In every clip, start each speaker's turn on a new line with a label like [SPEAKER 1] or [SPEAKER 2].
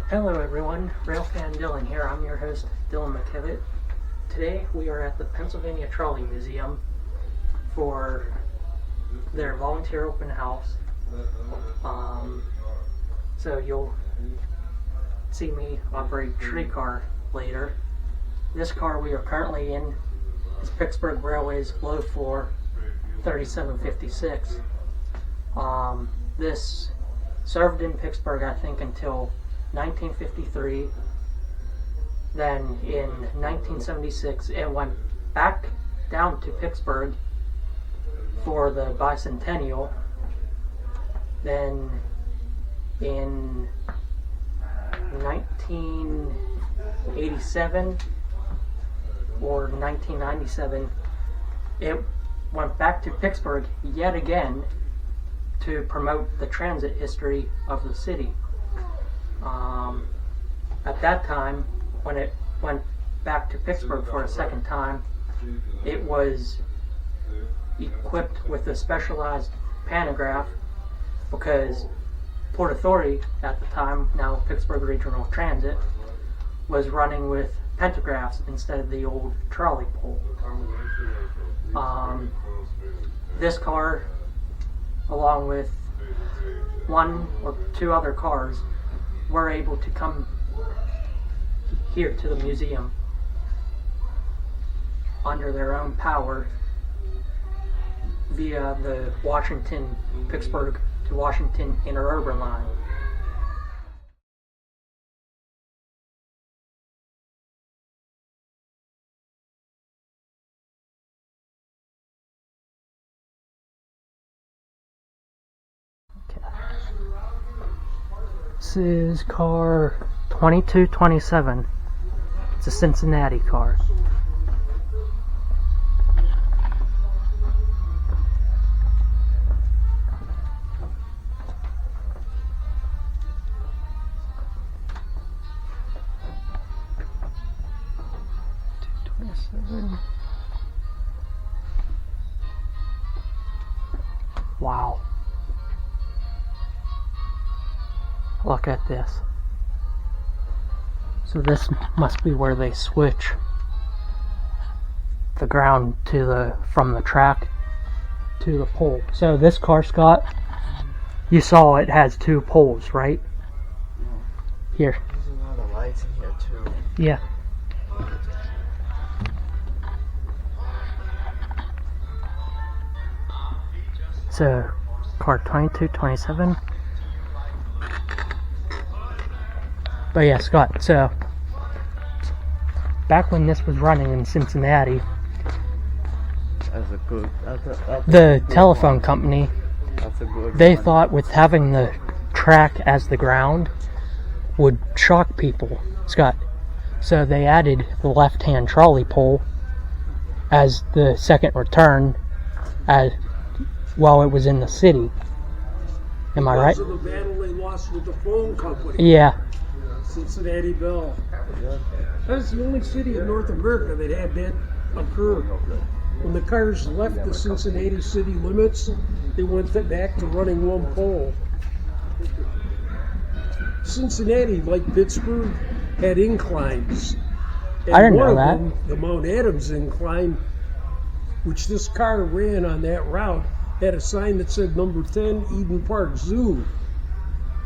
[SPEAKER 1] Hello everyone, Railfan Dylan here. I'm your host, Dylan McKivitt. Today we are at the Pennsylvania Trolley Museum for their volunteer open house. So you'll see me operate Streetcar later. This car we are currently in is Pittsburgh Railway's low floor 3756. This served in Pittsburgh, I think, until 1953. Then in 1976 it went back down to Pittsburgh for the bicentennial. Then in 1987 or 1997 it went back to Pittsburgh yet again to promote the transit history of the city. At that time, when it went back to Pittsburgh for a second time, it was equipped with a specialized pantograph because Port Authority at the time, now Pittsburgh Regional Transit, was running with pantographs instead of the old trolley pole. This car, along with one or two other cars, were able to come here to the museum under their own power via the Pittsburgh to Washington interurban line. This is car 2227. It's a Cincinnati car. Wow. Look at this. So this must be where they switch the ground to from the track to the pole. So this car, Scott, you saw it has two poles, right? Here.
[SPEAKER 2] There's a lot of lights in here too.
[SPEAKER 1] Yeah. So car 2227. But yeah, Scott, so back when this was running in Cincinnati, the telephone company, they thought with having the track as the ground would shock people, Scott. So they added the left-hand trolley pole as the second return while it was in the city. Am I right?
[SPEAKER 3] Because of the battle they lost with the phone company.
[SPEAKER 1] Yeah.
[SPEAKER 3] Cincinnati Bell. That's the only city in North America that had that occur. When the cars left the Cincinnati city limits, they went back to running one pole. Cincinnati, like Pittsburgh, had inclines. And
[SPEAKER 1] I didn't know
[SPEAKER 3] one
[SPEAKER 1] that.
[SPEAKER 3] of them, the Mount Adams incline, which this car ran on that route, had a sign that said number 10 Eden Park Zoo.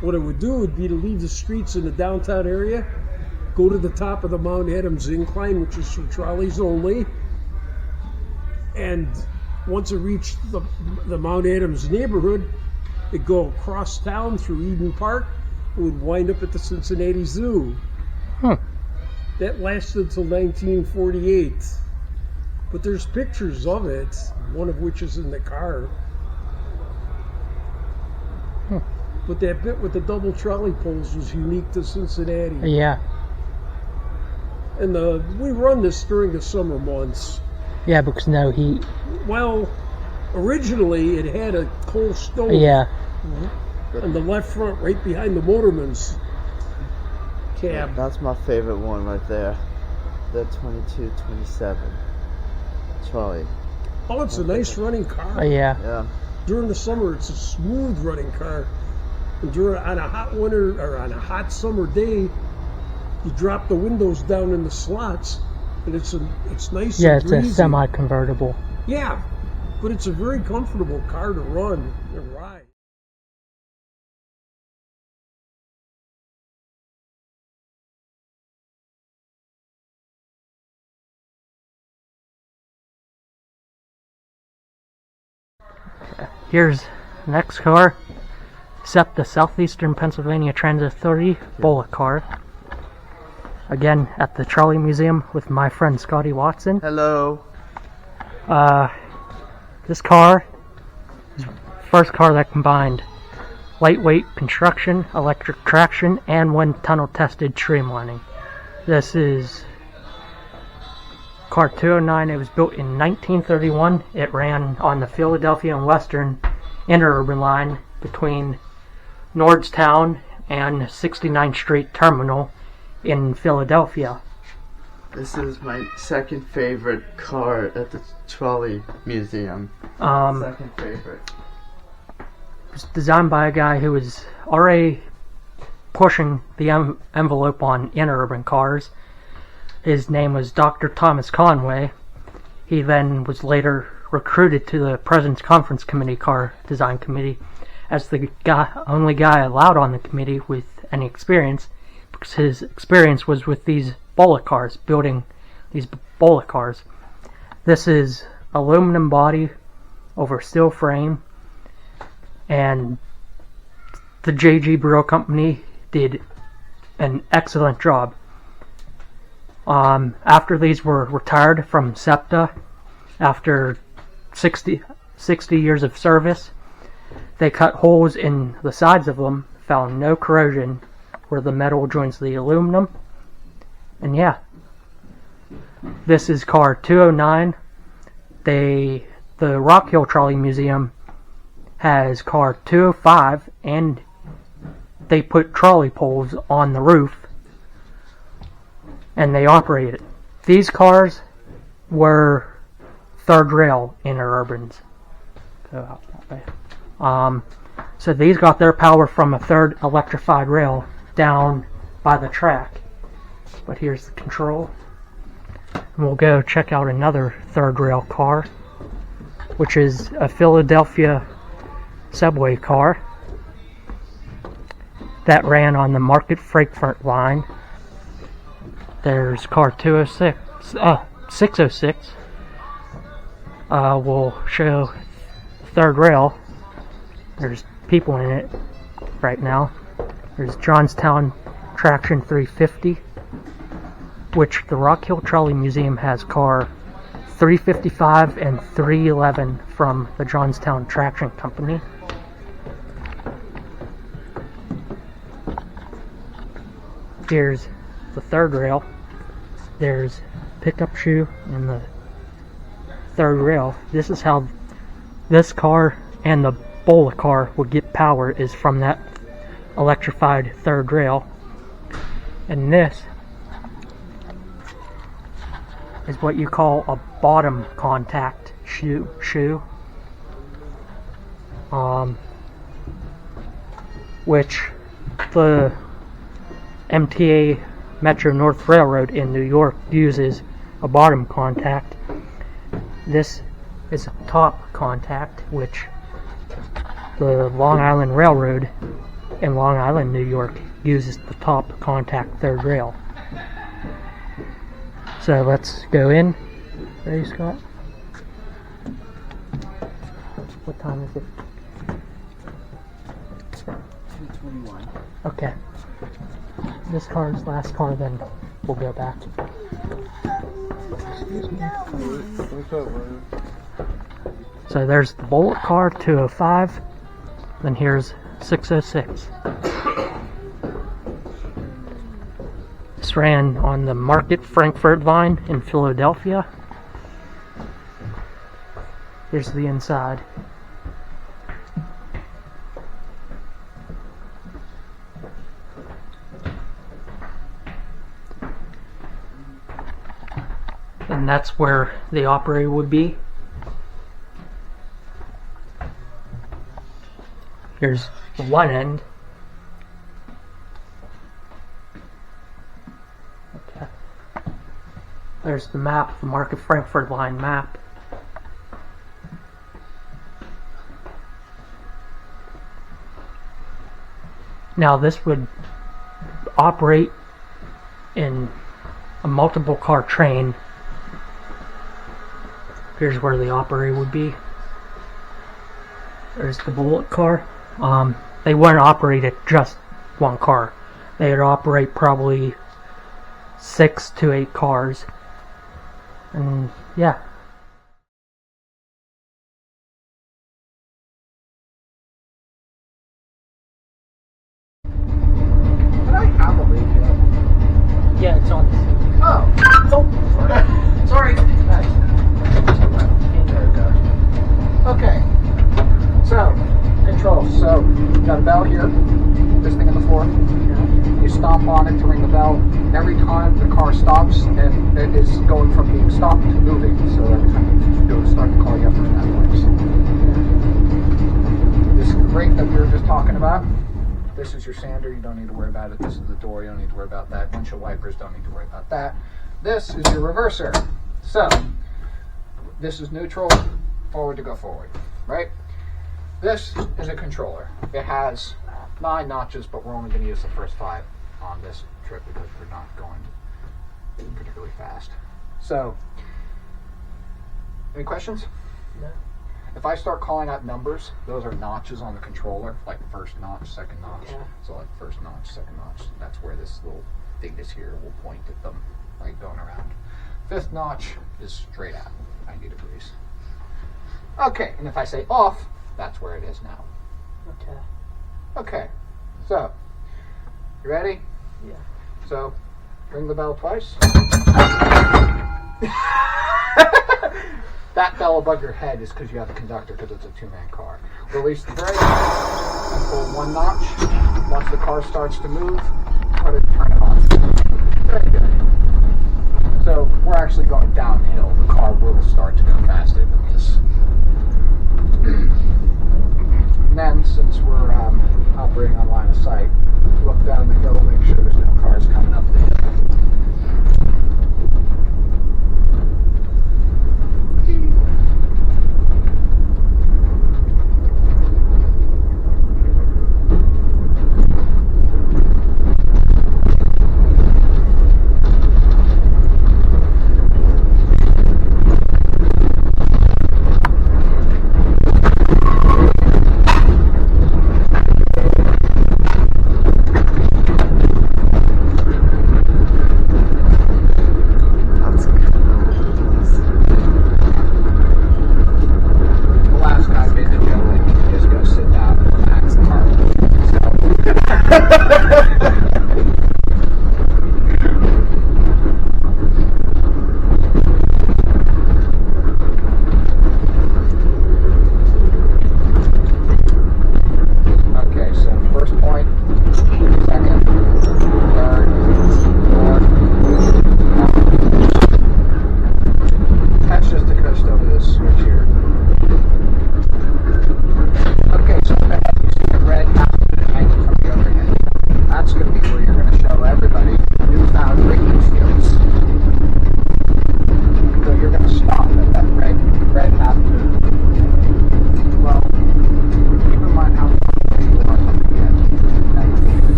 [SPEAKER 3] What it would do would be to leave the streets in the downtown area, go to the top of the Mount Adams incline, which is for trolleys only, and once it reached the Mount Adams neighborhood, it'd go across town through Eden Park, it would wind up at the Cincinnati Zoo. That lasted until 1948. But there's pictures of it, one of which is in the car. But that bit with the double trolley poles was unique to Cincinnati.
[SPEAKER 1] Yeah.
[SPEAKER 3] And we run this during the summer months.
[SPEAKER 1] Yeah, because no heat.
[SPEAKER 3] Well, originally it had a coal stove.
[SPEAKER 1] Yeah.
[SPEAKER 3] On the left front, right behind the motorman's cab.
[SPEAKER 2] That's my favorite one right there. The 2227 Trolley.
[SPEAKER 3] Oh, it's a nice running car.
[SPEAKER 1] Yeah.
[SPEAKER 2] Yeah.
[SPEAKER 3] During the summer, it's a smooth running car. And on a hot winter or on a hot summer day, you drop the windows down in the slots, and it's nice.
[SPEAKER 1] Yeah,
[SPEAKER 3] and
[SPEAKER 1] it's a
[SPEAKER 3] breezy.
[SPEAKER 1] semi-convertible.
[SPEAKER 3] Yeah, but it's a very comfortable car to run and ride.
[SPEAKER 1] Here's the next car. SEPTA, Southeastern Pennsylvania Transit Authority, bullet car. Again, at the Trolley Museum with my friend Scotty Watson.
[SPEAKER 2] Hello.
[SPEAKER 1] This car is the first car that combined lightweight construction, electric traction, and wind tunnel tested streamlining. This is car 209. It was built in 1931. It ran on the Philadelphia and Western interurban line between Nordstown and 69th Street Terminal in Philadelphia.
[SPEAKER 2] This is my second favorite car at the Trolley Museum. Second favorite.
[SPEAKER 1] It was designed by a guy who was already pushing the envelope on interurban cars. His name was Dr. Thomas Conway. He then was later recruited to the President's Conference Committee Car Design Committee as the only guy allowed on the committee with any experience, because his experience was with these bullet cars, building these bullet cars. This is aluminum body over steel frame, and the J.G. Burrow Company did an excellent job. After these were retired from SEPTA, after 60 years of service, they cut holes in the sides of them, found no corrosion where the metal joins the aluminum, and yeah, this is car 209. The Rock Hill Trolley Museum has car 205, and they put trolley poles on the roof and they operate it. These cars were third rail interurbans. Go out that way. So these got their power from a third electrified rail down by the track. But here's the control. And we'll go check out another third rail car, which is a Philadelphia subway car that ran on the Market Frankfurt line. There's car 606. We'll show third rail. There's people in it right now. There's Johnstown Traction 350, which the Rock Hill Trolley Museum has car 355 and 311 from the Johnstown Traction Company. Here's the third rail. There's pickup shoe in the third rail. This is how this car and the bullet car would get power, is from that electrified third rail. And this is what you call a bottom contact shoe. Which the MTA Metro North Railroad in New York uses a bottom contact. This is a top contact, which the Long Island Railroad in Long Island, New York uses the top contact third rail. So let's go in. Ready, Scott? What time is it?
[SPEAKER 2] 2:21.
[SPEAKER 1] Okay. This car's last car, then we'll go back. Excuse me. So there's the bullet car, 205. Then here's 606. This ran on the Market Frankfurt line in Philadelphia. Here's the inside. And that's where the operator would be. Here's the one end, There's the map, the Market Frankfurt line map. Now this would operate in a multiple car train. Here's where the operator would be. There's the bullet car. They wouldn't operate at just one car. They would operate probably 6 to 8 cars. And yeah.
[SPEAKER 4] Did I have a radio?
[SPEAKER 1] Yeah, it's on.
[SPEAKER 4] Oh, sorry. Nice. There we go. Okay. So, controls. So, you got a bell here. This thing on the floor. You stomp on it to ring the bell. Every time the car stops, and it is going from being stopped to moving. So every time you go to start the car, you have to ring that noise. This brake that we were just talking about. This is your sander, you don't need to worry about it. This is the door, you don't need to worry about that. Windshield wipers, don't need to worry about that. This is your reverser. So, this is neutral, forward to go forward, right? This is a controller. It has 9 notches, but we're only going to use the first 5 on this trip because we're not going particularly fast. So, any questions?
[SPEAKER 1] No.
[SPEAKER 4] If I start calling out numbers, those are notches on the controller, like first notch, second notch.
[SPEAKER 1] Yeah.
[SPEAKER 4] So like first notch, second notch. That's where this little thing is here. We'll point at them, like going around. 5th notch is straight out, 90 degrees. Okay, and if I say off, that's where it is now.
[SPEAKER 1] Okay.
[SPEAKER 4] Okay, so, you ready?
[SPEAKER 1] Yeah.
[SPEAKER 4] So, ring the bell twice. That bell above your head is because you have the conductor, because it's a 2-man car. Release the brake and pull 1 notch. Once the car starts to move, turn it on. Very good. So we're actually going downhill. The car will start to go faster than this. And then, since we're operating on line of sight, look down the hill, make sure there's no cars coming up the hill.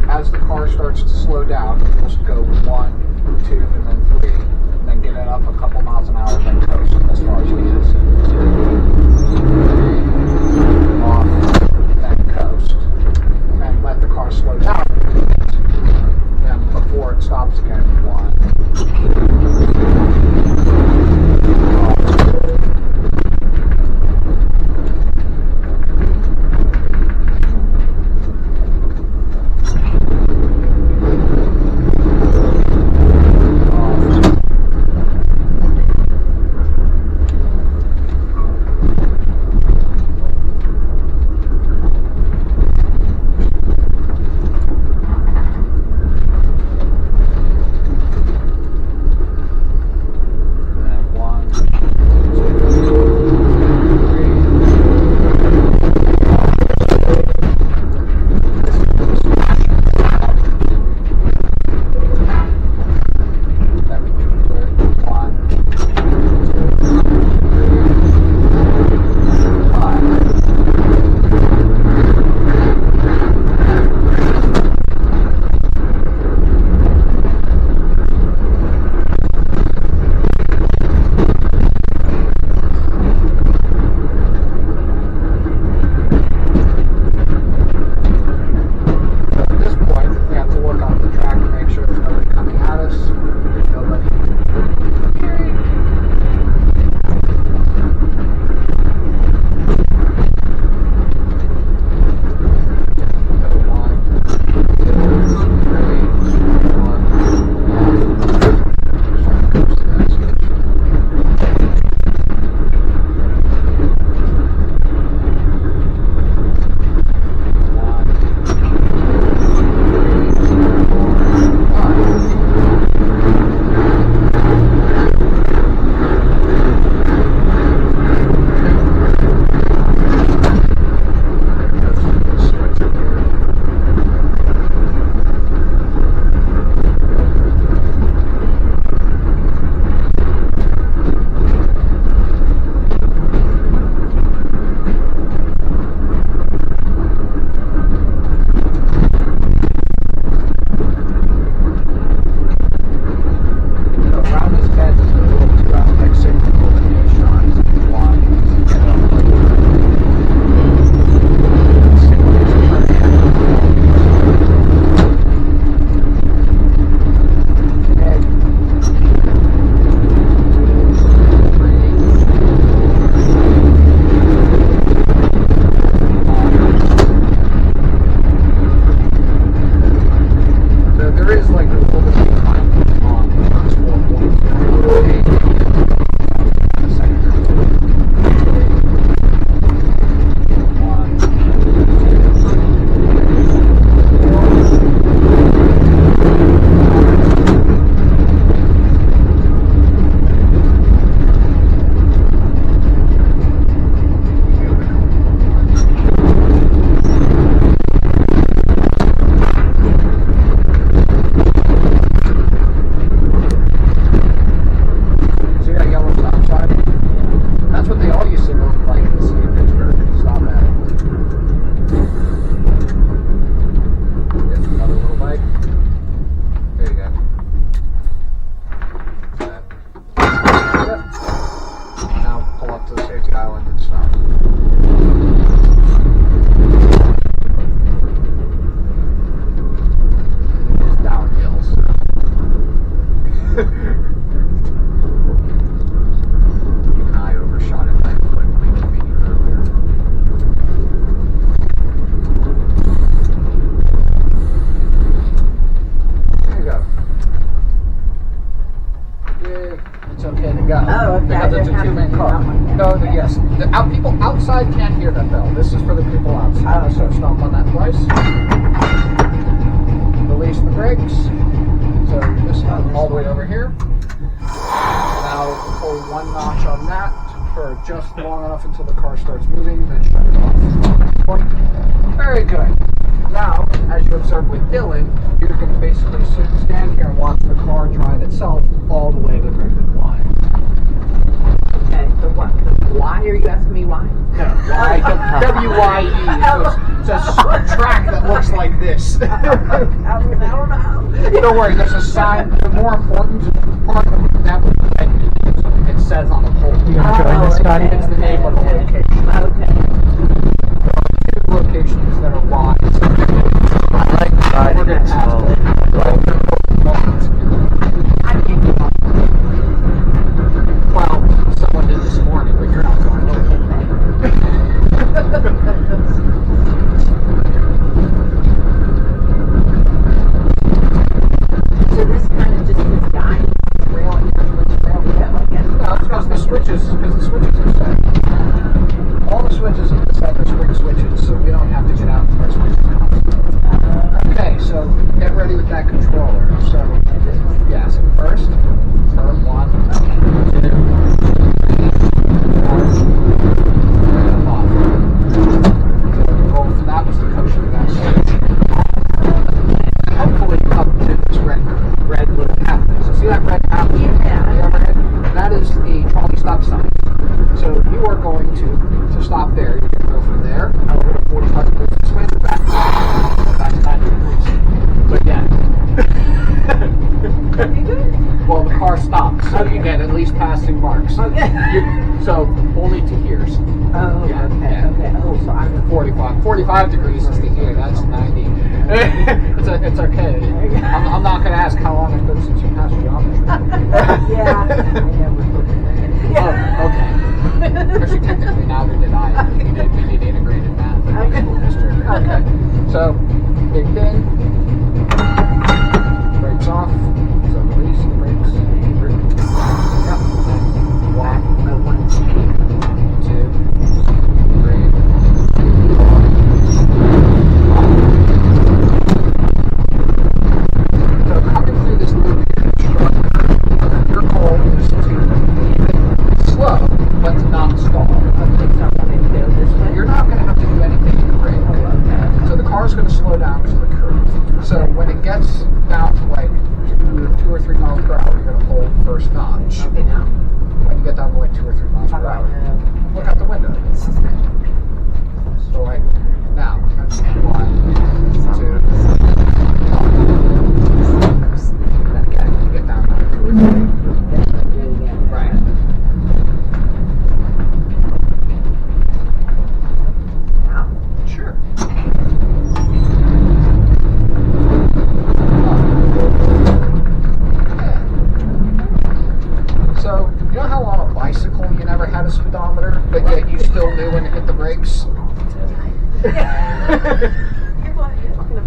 [SPEAKER 4] As the car starts to slow down, we'll just go 1, 2, start stops again. 1. People outside can't hear that bell. This is for the people outside. So stomp on that twice. Release the brakes. So this one all the way over here. Now pull one notch on that for just long enough until the car starts moving, then shut it off. Very good. Now, as you observed with Dylan, you're going to basically stand here and watch the car drive itself all the way to the red line.
[SPEAKER 5] Okay, so what? Why are you asking me why?
[SPEAKER 4] No, why? W-Y-E. It's a track that looks like this.
[SPEAKER 5] I don't know.
[SPEAKER 4] Don't worry, there's a sign. The more important part of that it says on the pole.
[SPEAKER 1] You want to join us, Scotty?
[SPEAKER 4] It's the name of the location.
[SPEAKER 5] Okay.
[SPEAKER 4] Two locations that are wide.
[SPEAKER 2] I like riding it slowly.
[SPEAKER 4] see that red house?
[SPEAKER 5] Yeah.
[SPEAKER 4] The overhead? That is the trolley stop sign. So you are going to stop there. You're going to go from there. I'll go to 45 degrees. This way to back. That's 90 degrees. But yeah. Well, the car stops. So you get at least passing marks.
[SPEAKER 5] Okay.
[SPEAKER 4] So only to here's.
[SPEAKER 5] Oh,
[SPEAKER 4] Yeah,
[SPEAKER 5] okay,
[SPEAKER 4] yeah.
[SPEAKER 5] okay. Oh, so I'm
[SPEAKER 4] 45. 45 degrees is the here. That's 90. It's okay. I'm not going to ask how long it's been since you passed geometry.
[SPEAKER 5] Yeah. I never looked at that.
[SPEAKER 4] Oh, okay. Actually, technically, neither did I. We did integrated math in high school history. Okay. So, big thing. Brakes off. So, release the brakes. Yep. One, two, three, four. So, coming through this loop here, your goal is to keep it slow, but to not stall. You're not going to have to do anything to brake. So the car's going to slow down to the curve. So when it gets down to like 2 or 3 miles per hour, you're going to hold first notch.
[SPEAKER 5] Okay, now.
[SPEAKER 4] When you get down to like 2 or 3 miles per hour, look out the window. So like now, 1, 2. Okay, you get down to 2 or 3. Right. Sure. So, you know how on a bicycle you never had a speedometer, but yet you still knew when to hit the brakes?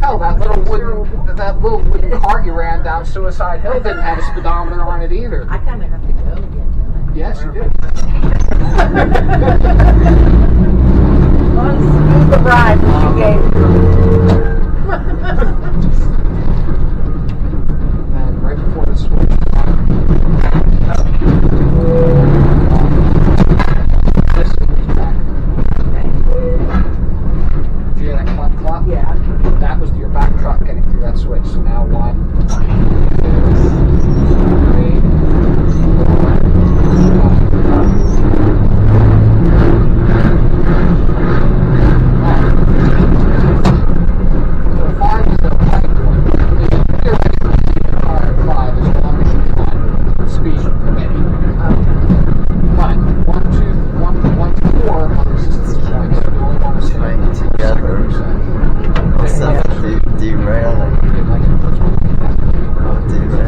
[SPEAKER 4] Hell, that little wooden car you ran down Suicide Hill didn't have a speedometer on it either.
[SPEAKER 5] I kind of have to go again.
[SPEAKER 4] Yes, you did.
[SPEAKER 5] Well, smooth the ride that you gave.
[SPEAKER 4] And right before the switch, this is back. Do you hear that clap clap?
[SPEAKER 5] Yeah.
[SPEAKER 4] That was your back truck getting through that switch. So now 1, 2,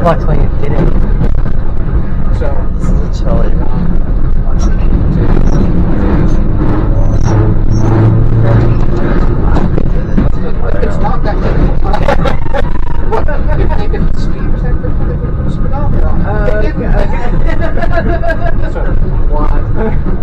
[SPEAKER 1] Luckily it didn't.
[SPEAKER 4] So
[SPEAKER 2] This is a Trolley.
[SPEAKER 4] it's not that difficult. If the speed was that quick, they would have put a speedometer on it. So 1.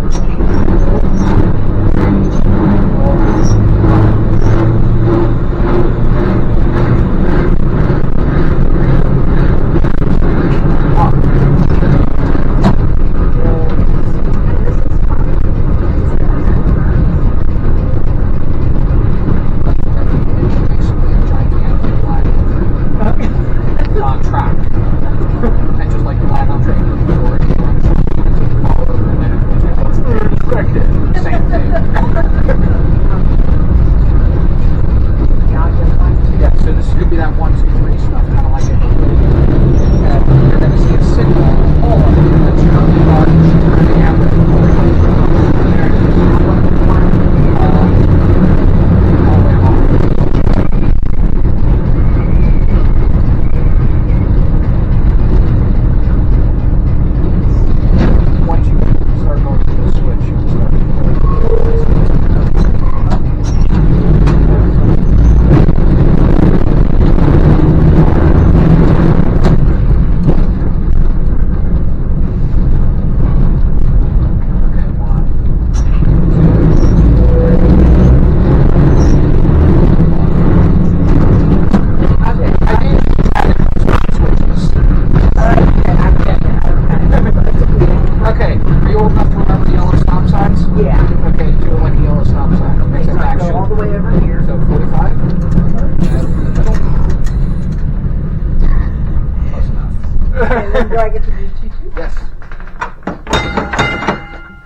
[SPEAKER 5] And then do I get to do two too?
[SPEAKER 4] Yes.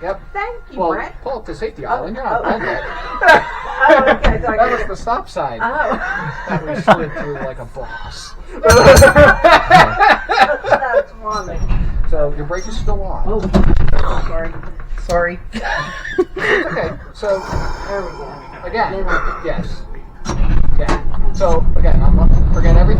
[SPEAKER 4] Yep.
[SPEAKER 5] Thank you,
[SPEAKER 4] Well,
[SPEAKER 5] Brett.
[SPEAKER 4] pull up the safety island. You're not bad yet.
[SPEAKER 5] Oh, okay. So I
[SPEAKER 4] That was
[SPEAKER 5] get
[SPEAKER 4] the stop sign.
[SPEAKER 5] Oh.
[SPEAKER 4] That we slid through like a boss.
[SPEAKER 5] That's funny.
[SPEAKER 4] So your brake is still on.
[SPEAKER 5] Oh, sorry.
[SPEAKER 4] Okay. So
[SPEAKER 5] There we go.
[SPEAKER 4] again, yes. Okay. So again, forget everything.